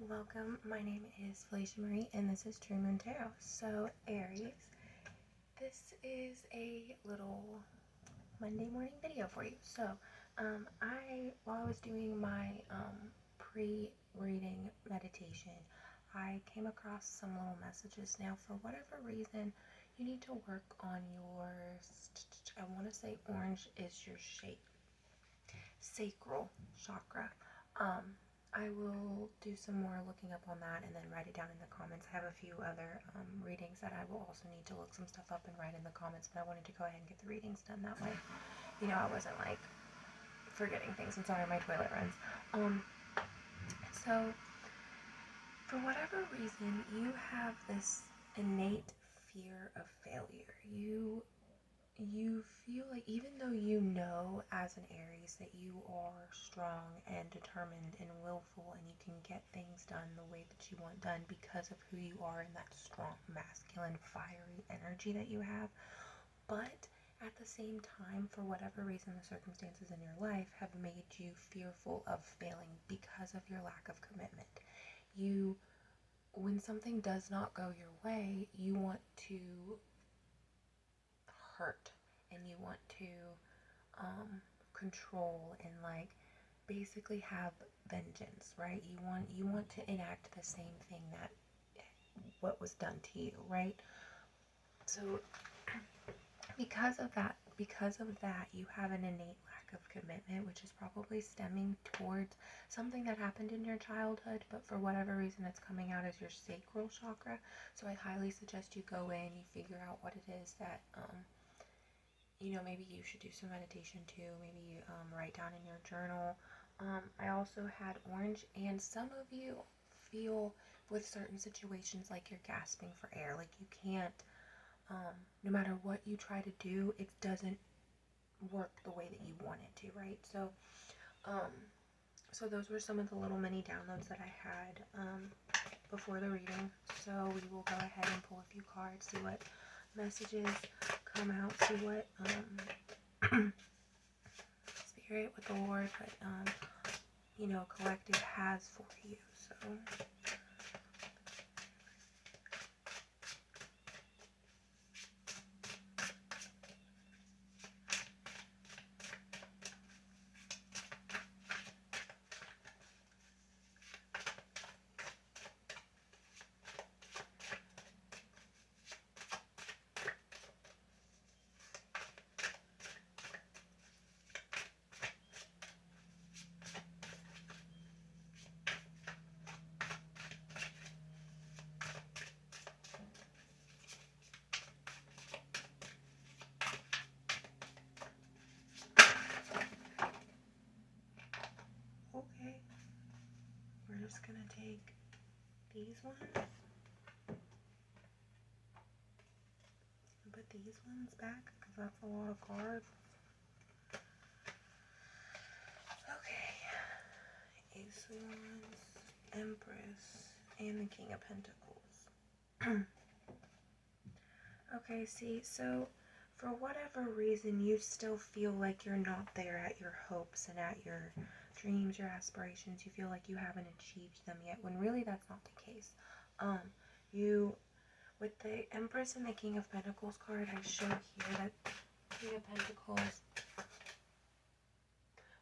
Welcome, my name is Felecia Marie and this is True Moon Tarot. So, Aries, this is a little Monday morning video for you. So, while I was doing my pre-reading meditation, I came across some little messages. Now, for whatever reason, you need to work on your, I want to say orange is your sacral chakra. I will do some more looking up on that and then write it down in the comments. I have a few other readings that I will also need to look some stuff up and write in the comments, but I wanted to go ahead and get the readings done that way. I wasn't like forgetting things. And sorry, my toilet runs. So for whatever reason, you have this innate fear of failure. You feel like, even though you know as an Aries that you are strong and determined and willful and you can get things done the way that you want done because of who you are and that strong, masculine, fiery energy that you have, but at the same time, for whatever reason, the circumstances in your life have made you fearful of failing because of your lack of commitment. When something does not go your way, you want to hurt and you want to control and like basically have vengeance, right? You want to enact the same thing that what was done to you, right? So because of that, you have an innate lack of commitment, which is probably stemming towards something that happened in your childhood, but for whatever reason it's coming out as your sacral chakra. So I highly suggest you go in, you figure out what it is that maybe you should do some meditation too. Maybe write down in your journal. I also had orange, and some of you feel with certain situations like you're gasping for air, like you can't, no matter what you try to do, it doesn't work the way that you want it to, right? So those were some of the little mini downloads that I had before the reading. So we will go ahead and pull a few cards, see what messages come out, see what spirit, what the Lord, collective has for you. So okay, we're just gonna take these ones and put these ones back because that's a lot of cards. Okay, Ace of Wands, Empress, and the King of Pentacles. Okay, see, so for whatever reason, you still feel like you're not there at your hopes and at your dreams, your aspirations. You feel like you haven't achieved them yet, when really that's not the case. With the Empress and the King of Pentacles card, I show here that King of Pentacles,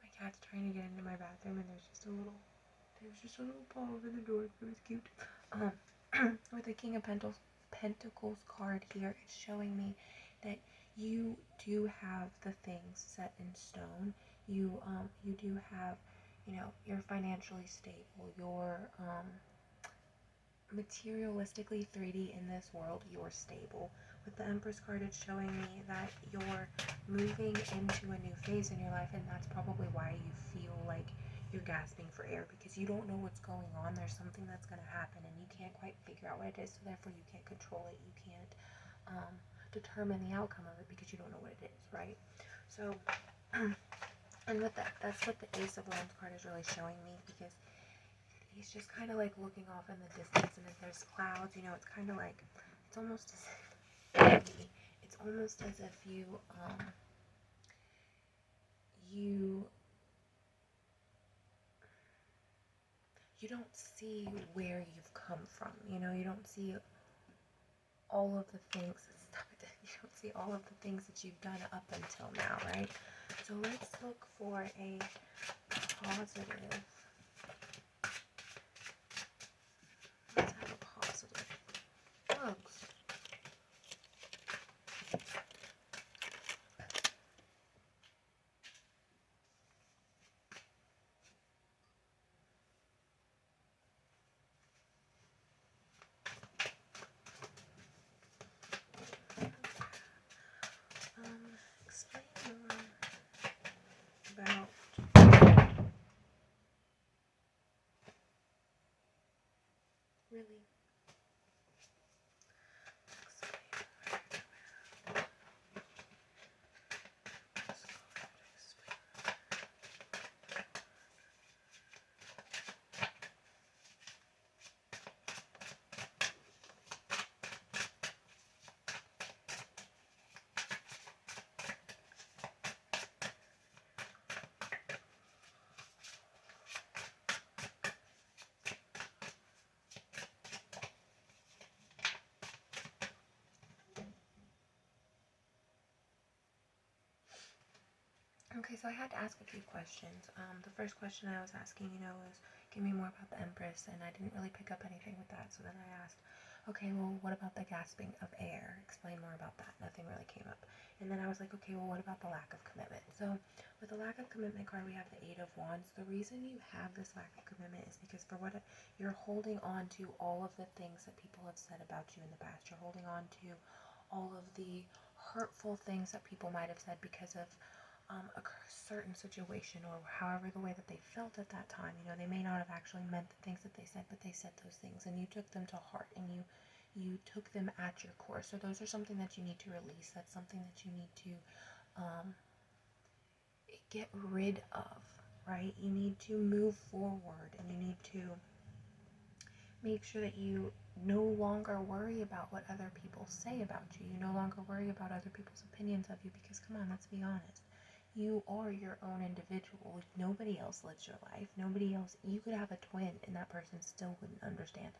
my cat's trying to get into my bathroom and there's just a little paw over the door. It was cute. With the King of Pentacles card here, it's showing me that you do have the things set in stone. You do have, you're financially stable. You're materialistically 3D in this world, you're stable. With the Empress card, it's showing me that you're moving into a new phase in your life, and that's probably why you feel like you're gasping for air, because you don't know what's going on. There's something that's going to happen and you can't quite figure out what it is, so therefore you can't control it. You can't determine the outcome of it because you don't know what it is, right? So and with that's what the Ace of Wands card is really showing me, because he's just kind of like looking off in the distance, and if there's clouds, it's kind of like, it's almost as if you don't see where you've come from. You know, you don't see all of the things. Stop it. You don't see all of the things that you've done up until now, right? So let's look for a positive. Let's have a positive. Bugs. Explain more about really. Okay, so I had to ask a few questions. The first question I was asking, was give me more about the Empress, and I didn't really pick up anything with that. So then I asked, okay, well, what about the gasping of air? Explain more about that. Nothing really came up. And then I was like, okay, well, what about the lack of commitment? So with the lack of commitment card, we have the Eight of Wands. The reason you have this lack of commitment is because you're holding on to all of the things that people have said about you in the past. You're holding on to all of the hurtful things that people might have said because of a certain situation, or however the way that they felt at that time. They may not have actually meant the things that they said, but they said those things and you took them to heart, and you took them at your core. So those are something that you need to release. That's something that you need to get rid of, right? You need to move forward, and you need to make sure that you no longer worry about what other people say about you. You no longer worry about other people's opinions of you, because come on, let's be honest. You are your own individual. Nobody else lives your life. Nobody else. You could have a twin and that person still wouldn't understand.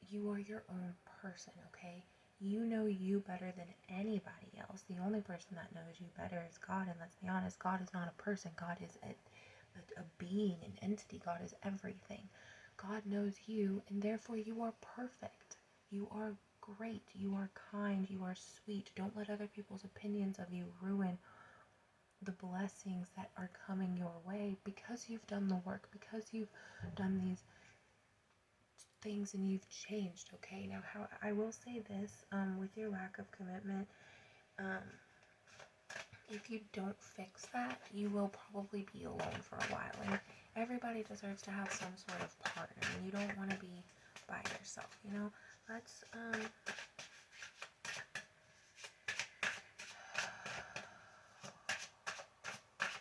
You are your own person, okay? You know you better than anybody else. The only person that knows you better is God, and let's be honest, God is not a person. God is a being, an entity. God is everything. God knows you, and therefore you are perfect. You are great. You are kind. You are sweet. Don't let other people's opinions of you ruin the blessings that are coming your way, because you've done the work, because you've done these things and you've changed. Okay, now how I will say this, with your lack of commitment, if you don't fix that, you will probably be alone for a while, and everybody deserves to have some sort of partner, and you don't want to be by yourself. Let's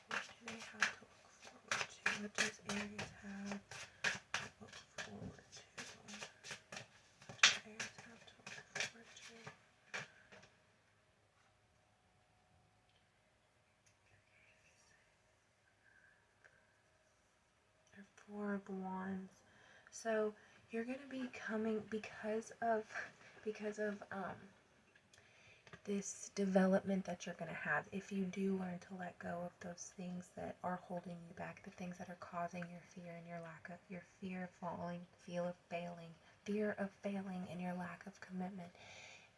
what do they have to look forward to? What does Aries have to look forward to? What does Aries have to look forward to? Four of Wands. So you're gonna be coming because of this development that you're gonna have. If you do learn to let go of those things that are holding you back, the things that are causing your fear and your fear of falling, fear of failing, and your lack of commitment,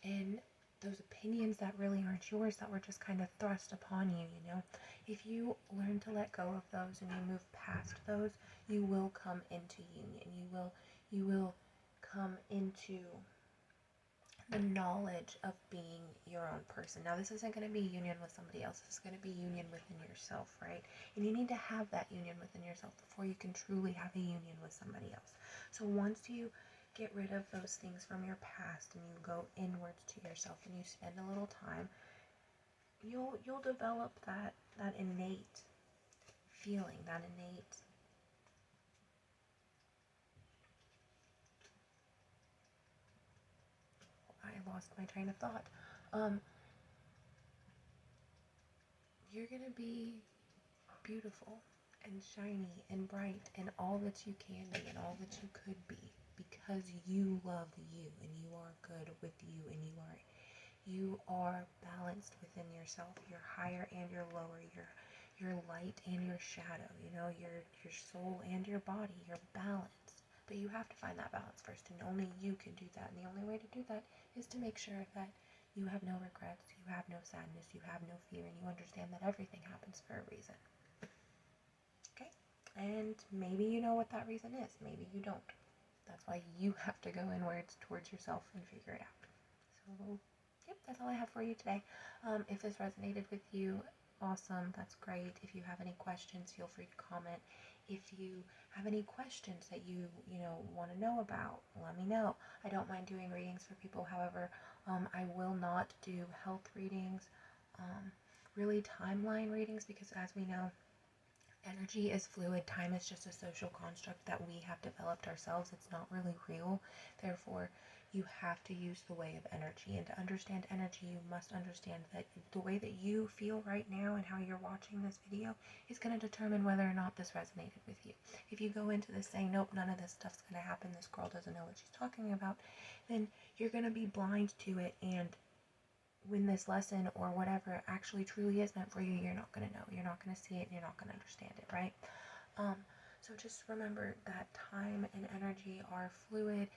and those opinions that really aren't yours, that were just kind of thrust upon you, if you learn to let go of those and you move past those, you will come into union. You will come into the knowledge of being your own person. Now, this isn't going to be union with somebody else. This is going to be union within yourself, right? And you need to have that union within yourself before you can truly have a union with somebody else. So once you get rid of those things from your past and you go inwards to yourself and you spend a little time, you'll develop that innate feeling, that innate I lost my train of thought. You're gonna be beautiful. and shiny and bright and all that you can be and all that you could be, because you love you and you are good with you and you are balanced within yourself. You're higher and you're lower. You're light and your shadow. You know, your soul and your body. You're balanced. But you have to find that balance first, and only you can do that. And the only way to do that is to make sure that you have no regrets, you have no sadness, you have no fear, and you understand that everything happens for a reason. Okay? And maybe you know what that reason is. Maybe you don't. That's why you have to go inwards towards yourself and figure it out. So, yep, that's all I have for you today. If this resonated with you, awesome. That's great. If you have any questions, feel free to comment. If you have any questions that you want to know about, let me know. I don't mind doing readings for people. However, I will not do health readings, really timeline readings, because as we know, energy is fluid. Time is just a social construct that we have developed ourselves. It's not really real. Therefore, you have to use the way of energy. And to understand energy, you must understand that the way that you feel right now and how you're watching this video is going to determine whether or not this resonated with you. If you go into this saying, nope, none of this stuff's going to happen, this girl doesn't know what she's talking about, then you're going to be blind to it, and when this lesson or whatever actually truly is meant for you, you're not going to know. You're not going to see it, and you're not going to understand it, right? So just remember that time and energy are fluid.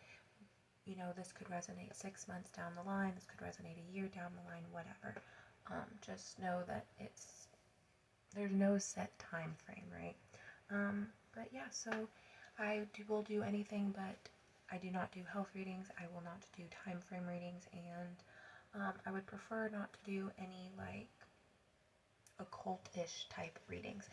You know, this could resonate 6 months down the line. This could resonate a year down the line, whatever. Just know that there's no set time frame, right? But yeah, so will do anything, but I do not do health readings. I will not do time frame readings, and I would prefer not to do any like occult-ish type readings.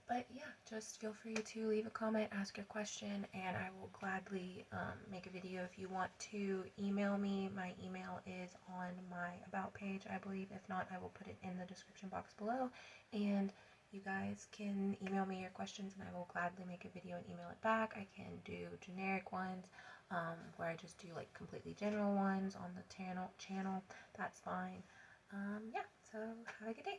But yeah, just feel free to leave a comment, ask your question, and I will gladly make a video. If you want to email me, my email is on my About page, I believe. If not, I will put it in the description box below. And you guys can email me your questions, and I will gladly make a video and email it back. I can do generic ones, where I just do like completely general ones on the channel. That's fine. Yeah, so have a good day.